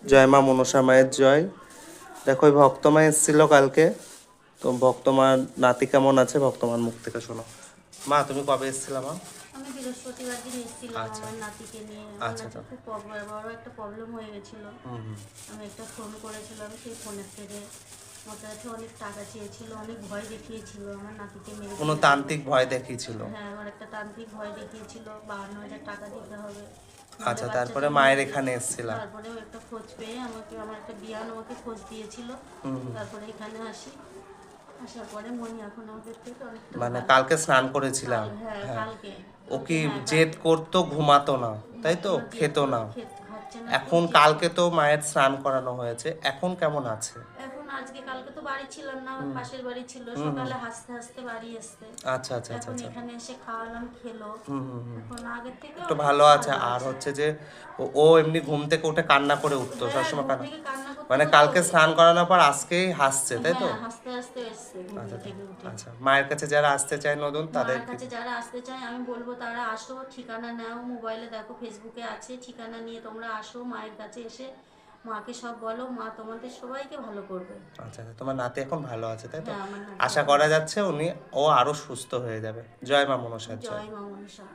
জয় মা মনসা মায়ের জয়। দেখো ওই ভক্তমা এসেছিল কালকে, তো ভক্তমার নাতি কেমন আছে ভক্তমার মুখ থেকে শোনো। মা তুমি কবে এসেছিলা মা? আমি বৃহস্পতিবার দিন এসেছিলাম আচ্ছা আমার নাতিকে নিয়ে। আমার আচ্ছা নাতি খুব বড় একটা প্রবলেম হয়ে গেছিলো। আমি একটা ফোন করেছিলাম, সেই ফোনের থেকে আমার কাছে অনেক টাকা চেয়েছিল, অনেক ভয় দেখিয়েছিল আমার নাতিকে মেরে কোনো ফেলবে। তান্ত্রিক ভয় দেখিয়েছিল? হ্যাঁ, আমার একটা তান্ত্রিক ভয় দেখিয়েছিল, 52,000 টাকা দিতে হবে। আচ্ছা, বাচ্চা তারপরে জন্ম মায়ের দিলে। এখানে এসেছিলাম। তারপরেও একটা খোঁজ পেয়ে আমার একটা বিয়ান আমাকে খোঁজ দিয়েছিল। তারপরে এখানে আসার পরে মনি এখন আমাদের থেকে অনেকটা মানে ভালো। কালকে স্নান করেছিলাম। হ্যাঁ, হ্যাঁ, কালকে। ও কি হ্যাঁ, জেদ করতো, ঘুমাতো না তাই তো, কোনো জেদ খেত করে না। খাচ্ছে না, খুব এখন জেদ কালকে করে। তো মায়ের স্নান করানো হয়েছে, এখন কেমন আছে? এখন কালকে তো বাড়ি ছিলাম না, আমার পাশের বাড়ি ছিল। সকালে হাসতে হাসতে বাড়ি আসতে, আচ্ছা আচ্ছা আচ্ছা এখন আচ্ছা। এখানে এসে খাওয়ালাম, খেলো। এখন আগের থেকে একটু অনেকটা ভালো আছে। ভালো আর আছে। হচ্ছে যে ও এমনি ঘুম থেকে উঠে কান্না করে উঠতো হ্যাঁ, সবসময়, ঘুম কান্না থেকে কান্না করতে মানে করতে কালকে স্নান করানোর পর আজকেই হাসছে তাই তো? হ্যাঁ, হাসতে হাসতে এসছে ঘুম আচ্ছা থেকে উঠে। আচ্ছা, মায়ের কাছে যারা আসতে চায় নতুন তাদের মায়ের কাছে যারা আসতে চায় আমি বলবো তারা আসো, ঠিকানা নাও, মোবাইলে দেখো, ফেসবুকে আছে, ঠিকানা নিয়ে তোমরা আসো, মায়ের কাছে এসে মাকে সব বলো, মা তোমাদের সবাইকে ভালো করবে। আচ্ছা আচ্ছা, তোমার নাতি এখন ভালো আছে তাই তো? হ্যাঁ, আমার নাতি আশা এখন করা ভালো যাচ্ছে ও আরো সুস্থ হয়ে যাবে। জয় মা মনসার আছে। জয়। জয় মা মনসা।